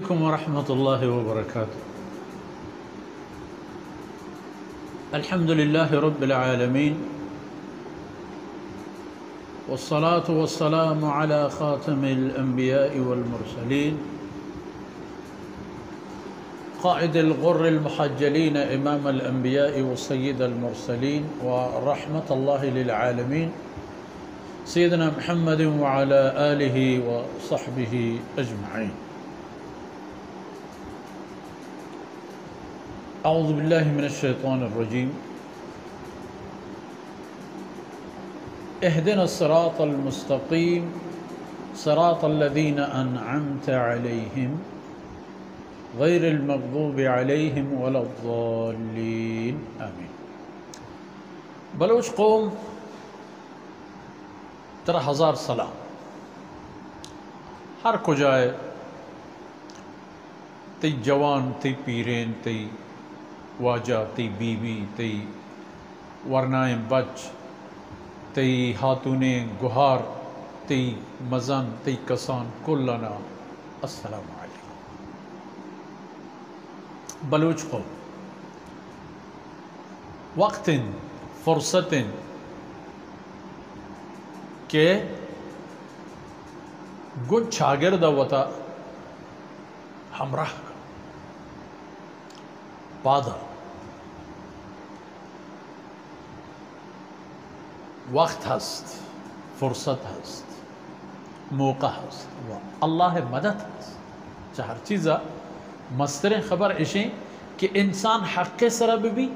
عليكم ورحمة الله وبركاته. الحمد لله رب العالمين، والصلاة والسلام على خاتم الأنبياء والمرسلين، قائد الغر المحجلين، إمام الأنبياء والسيد المرسلين، ورحمة الله للعالمين، سيدنا محمد وعلى آله وصحبه أجمعين. أعوذ بالله من الشيطان الرجيم. اهدنا الصراط المستقيم صراط الذين أنعمت عليهم غير المغضوب عليهم ولا الضالين آمين. بلوچ قوم ترى ہزار سلام. ہر کجائے تی جوان تی پیرین تی واجہ تی بیوی تی ورنائیں بچ تی ہاتون گہار تی مزن تی کسان کلنا السلام علیکم. بلوچ قوم وقت فرصت کہ گن شاگرد وتا ہمراہ پادا وقت هست، فرصت هست، موقع هست و اللہ مدد هست. چهار چیزا مستر خبر اشیں کہ انسان حق سر بھی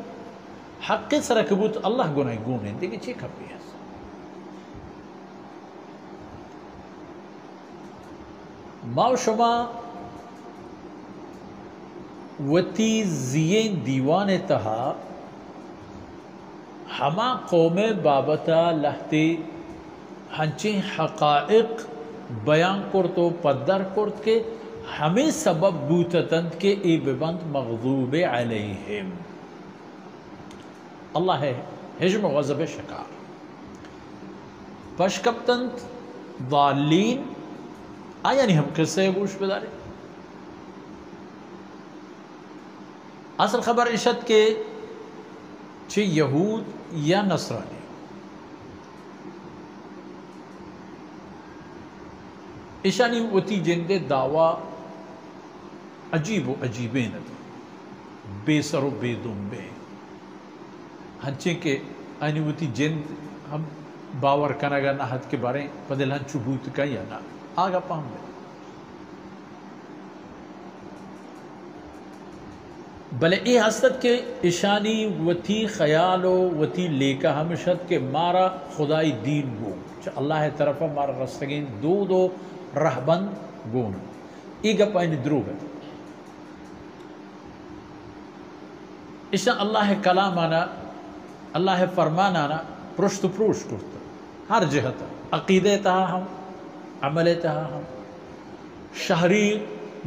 حق سر کبوت اللہ گناہ گونے دیکھیں چی کبھی ہے. ما شما وتی زین دیوان تہا ہما قوم بابتا لہتی ہنچے حقائق بیان کرتو پدر کرت کے ہمیں سبب بوتتند کے ای ببند مغضوب علیہم. اللہ ہے حجم غضب شکار پشکبتند ضالین. یعنی ہم قصے گوش بدارے. اصل خبر اشد کے چھ یہود یا نصرانی اشانی وتی جندے دعویٰ عجیب و عجیبین بے سر و بے دنبے ہنچے کے آنی وتی جند ہم باور کنگا نہت کے بارے پدل ہنچو بوت کا یا نا آگا پاہم دے. بلے ای حسد کے اشانی وتی خیال و وتی لیکا ہمشد کے مارا خدای دین گو چا اللہ طرفا مارا رستگین دو رہبند گون ای گا پائنی درو ہے. اشان اللہ کلام آنا اللہ فرمان آنا پرشت پروش کرتا ہر جہتا عقیدے تہا ہم عمل تہا ہم شہری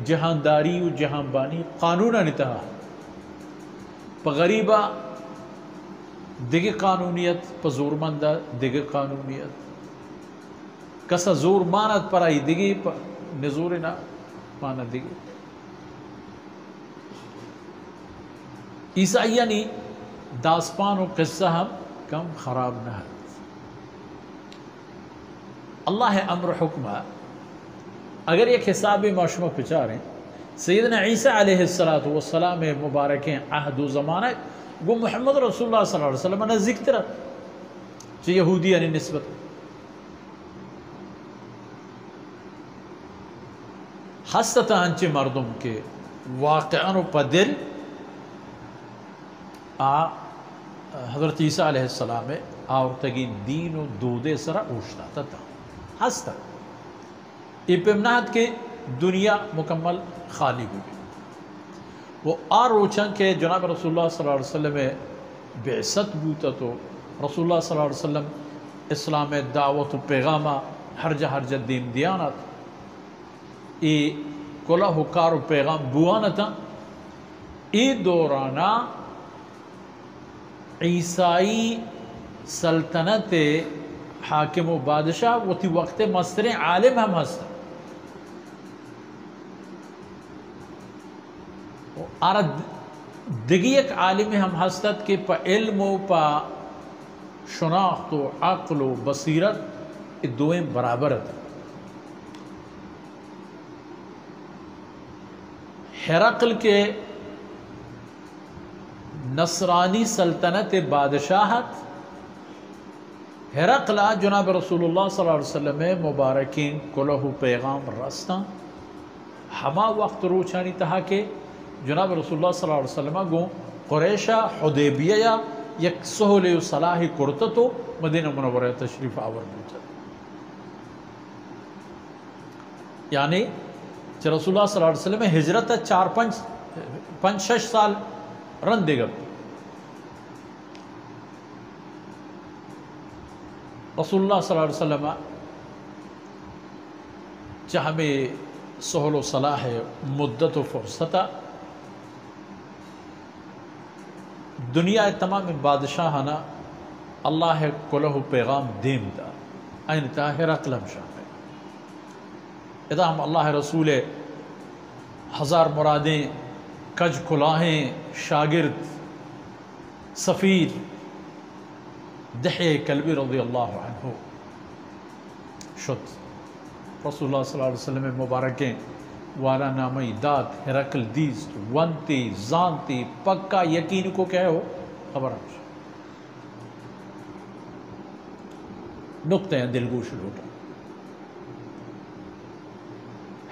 جہانداری و جہان بانی قانونا نتہا پا غریبہ دیگر قانونیت پا زور مندہ دیگر قانونیت کسا زور ماند پر آئی دیگر پا نزور نا ماند دیگر. عیسائیانی داسپان و قصہ ہم کم خراب نہ ہے. اللہ امر حکمہ اگر ایک حساب معشمہ پچاریں سیدنا عیسیٰ علیہ السلام مبارکیں عہد و زمانہ گو محمد رسول اللہ صلی اللہ علیہ وسلم نے ذکر چی یہودی یعنی نسبت حستا ہنچے مردم کے واقعاً و پدل حضرت عیسیٰ علیہ السلام آورتگی دین و دودے سرا اوشتا تا ہستا ابمنات کے دنیا مکمل خالی ہوئی. وہ روچن کے جناب رسول اللہ صلی اللہ علیہ وسلم بعثت بوتا تو رسول اللہ صلی اللہ علیہ وسلم اسلام دعوت و پیغامہ ہر جہ دین دیانت ای کلہ و کار و پیغام بوانتا ای دورانا عیسائی سلطنت حاکم و بادشاہ وہ تی وقت مستر عالم ہم ہستا آرد دگی ایک عالم ہم ہستت کے پا علم و پا شناخت و عقل و بصیرت دوئیں برابرت. ہرقل کے نصرانی سلطنت بادشاہت ہرقل جناب رسول اللہ صلی اللہ علیہ وسلم مبارکین کلہو پیغام رستان ہما وقت روچانی تہا کہ جناب رسول اللہ صلی اللہ علیہ وسلم گو قریشہ حدیبیہ یا یک سہول و صلاحی کرتتو مدینہ منورہ تشریف آور بوتا. یعنی کہ رسول اللہ صلی اللہ علیہ وسلم ہجرت 4-5 سال رن دے گا. رسول اللہ صلی اللہ علیہ وسلم چاہ ہمیں سہل و صلاح مدت و فرصتا دنیا تمام بادشاہانا اللہ کلہ پیغام دیم دا این تا ہرقل شاہ ادا ہم اللہ رسول ہزار مرادیں کج کلاہیں شاگرد سفیر دحیہ کلبی رضی اللہ عنہ شد رسول اللہ صلی اللہ علیہ وسلم مبارکیں والا نامی دات ہرقل دیست ونتی زانتی پکا یقین کو کہے ہو خبر ہمشہ نقطہ ہیں دلگوش لوٹا.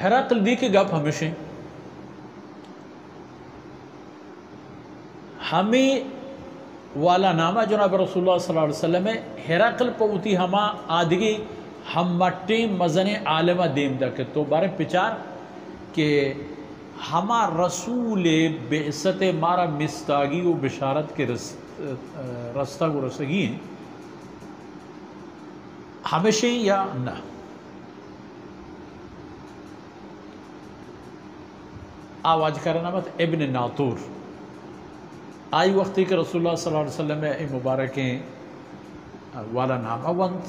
ہرقل دی کے گپ ہمیشہ ہمیں والا نامہ جناب رسول اللہ صلی اللہ علیہ وسلم ہرقل پوتی ہما آدگی ہم مٹی مزن عالمہ دیم دا کہ تو بارے پچار کہ ہما رسول بعثت مارا مستاگی و بشارت کے رستہ کو رسگی ہیں ہمیشہ یا نہ. آواز کرنا مت ابن ناطور آئی وقتی کہ رسول اللہ صلی اللہ علیہ وسلم اے مبارکیں والا نامہ وند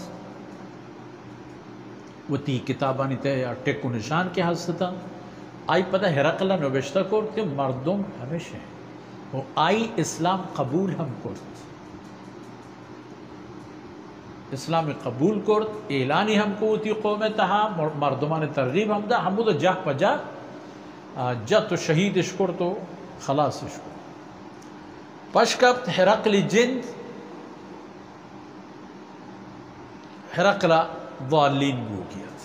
وہ تی کتابانی تے یا ٹیک و نشان کے حسطا آئی پتہ ہرقل نوشتہ کرتے مردم ہمیشہ وہ آئی اسلام قبول ہم کرت اسلام قبول کرت اعلانی ہم کو تی قوم تہا مردمان ترغیب ہم دا ہم دا جاہ پجا جا تو شہید اشکر تو خلاص اشکر پشکبت ہرقل جند ہرقل ضالین گو کیت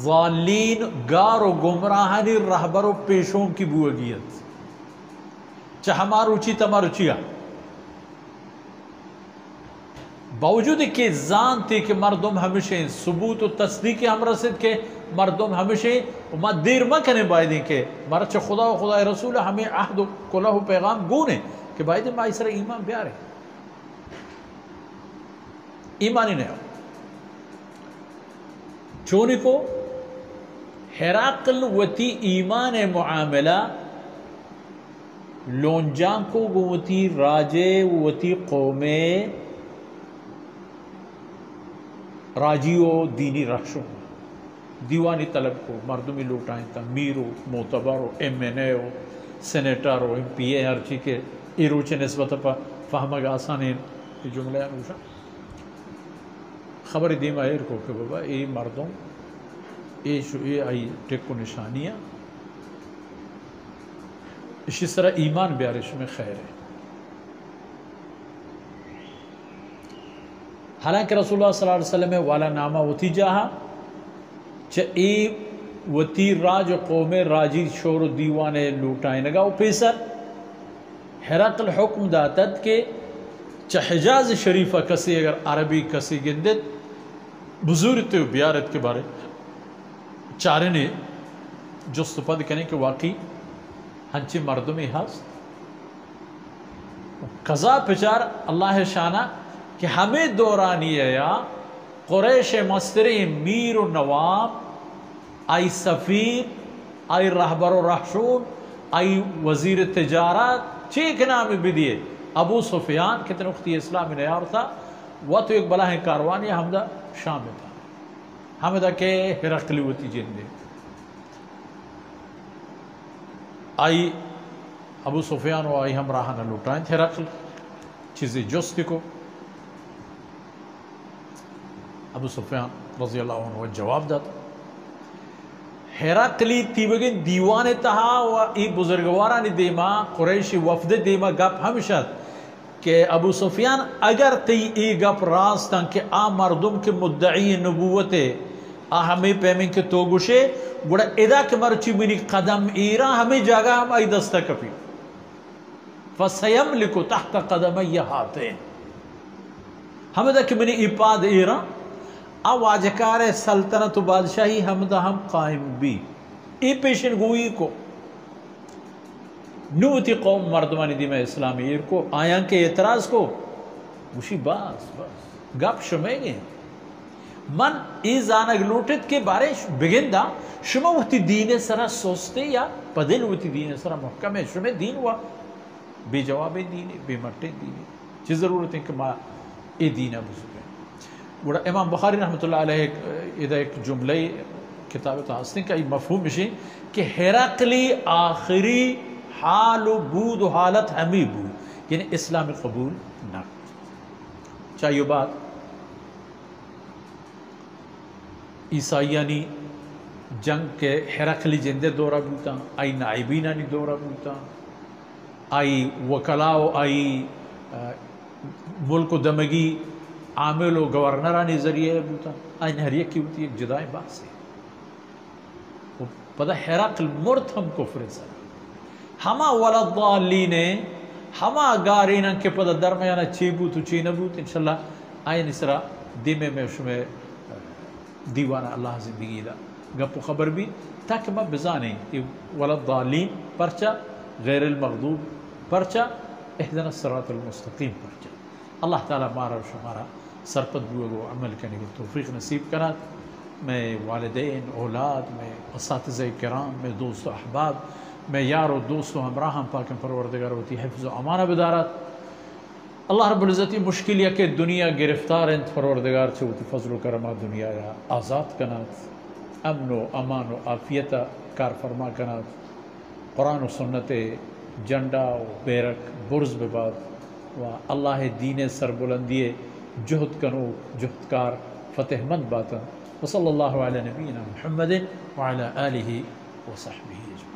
ضالین گار و گمراہانی رہبر و پیشوں کی بو گیت چاہ ہمارو چی تمارو چیا باوجود کہ زانتے کہ مردم ہمیشہ ثبوت و تصدیق ہم رسد کہ مردم ہمیشہ ما دیر مکنے بائدیں کہ مرچ خدا و خدا رسول ہمیں عہد و کلہ و پیغام گونے کہ بائدیں ما اسرا ایمان بیارے ایمانی نہیں ہو چونی کو ہرقل وتی ایمان معاملہ لونجان کو وتی راجے وتی قومے راجیو دینی رخشوں دیوانی طلب کو مردمی لوٹائیں تا میرو معتبرو ایم این اے ہو سینیٹر ہو ایم پی اے ہر چی کے ایروچے نسبت پا فہمہ گا آسانی یہ جملہ ہے روشا خبر دیم آئیر کو کہ بابا اے مردوں اے آئی ٹک و نشانیاں اسی طرح ایمان بیارش میں خیر ہے. حالانکہ رسول اللہ صلی اللہ علیہ وسلم والا نامہ وتی جاہا چا ای وتی راج قوم راجی شور و دیوانے لوٹائیں نگا و پیسر ہرقل حکم داتت کہ چا حجاز شریفہ کسی اگر عربی کسی گندت بزرگت و بیارت کے بارے چارے نے جست پد کہنے کہ واقعی ہنچے مردمی ہست قضا پچار اللہ شانہ کہ ہمیں دورانی ہے یا قریش مستری میر و نواب آئی سفیر آئی رہبر و رحشون آئی وزیر تجارت چیک نام بھی دیئے ابو سفیان کتنے اختی اسلامی نیار تھا وہ تو ایک بلاہ کاروانی حمدہ شام میں تھا حمدہ کہ ہرقلی ہوتی جندے آئی ابو سفیان و آئی ہمراہ نہ لوٹائیں تھے رقل چیزیں جست کو ابو سفیان رضی اللہ عنہ جواب داتا ہیراقلی تیبگن دیوان تہا و ای بزرگواران دیما قریش وفد دیما گپ ہمشد کہ ابو سفیان اگر تی ای گپ راستن کہ آ مردم کے مدعی نبوت ہمیں پیمن کے تو گوشے گوڑا ادا کے مرچی منی قدم ایرا ہمیں جاگا ہم ای دستا کپی فَسَيَمْلِكُ تَحْتَ قَدَمَيَّ هَاتَيْنِ ہمیں دا کہ منی ایپاد ایرا واجکار سلطنت و بادشاہی ہمدہ ہم قائم بھی ای پیشن گوئی کو نوتی قوم مردمانی دی میں اسلامی ایر کو آیاں کے اعتراض کو وشی بس گپ شمیں گے من ای زانگ لوٹت کے بارے بگن دا شما وقتی دین سرا سوستے یا پدن وقتی دین سرا محکم ہے شما دین ہوا بے جواب دین بے مٹے دین چیز ضرورت ہے کہ ما ای دین بزرگ گوڑا امام بخاری رحمۃ اللہ علیہ ادھا ایک جملہ کتاب تحسن کا مفہوم مشی کہ ہیراقلی آخری حال و بود و حالت ہمیں بود یعنی اسلام قبول نہ چاہیے بات عیسائیانی جنگ کے ہیراقلی جندے دورہ بوتا آئی نائبینانی دورہ بوتا آئی وکلاو آئی ملک و دمگی عامل و گورنرانی ذریعے بوتا آئین ہر ایک کی ہوتی ایک جدائے بات سے وہ پتہ ہیراقل مرد ہم کفر سر ہما ولدالین ہما گارین کے پتہ درمیانہ چی بوت و چی نبوت انشاءاللہ آئین اسرا دیمے میں شمیں دیوانہ اللہ زندگی دا گپ و خبر بھی تاکہ میں بزانے ولدالین پرچہ غیر المغضوب پرچہ اہدنا الصراط المستقیم پرچہ اللہ تعالیٰ مارا و شمارا سرپت بوگو عمل کرنے کی توفیق نصیب کرات میں والدین اولاد میں اساتذہ کرام میں دوست و احباب میں یار و دوست و ہمراہم پاکم پروردگار ہوتی حفظ و امانہ بدارات اللہ رب العزتی مشکل یا کہ دنیا گرفتار انت پروردگار چھے ہوتی فضل و کرمہ دنیا یا آزاد کنات امن و امان و عافیت کار فرما کنات قرآن و سنت جنڈا و بیرک برز بباد و اللہ دین سربلندی جہد کنو جہدکار فتح مند باتا وصلی اللہ علی نبینا محمد وعلی آلہ وصحبہ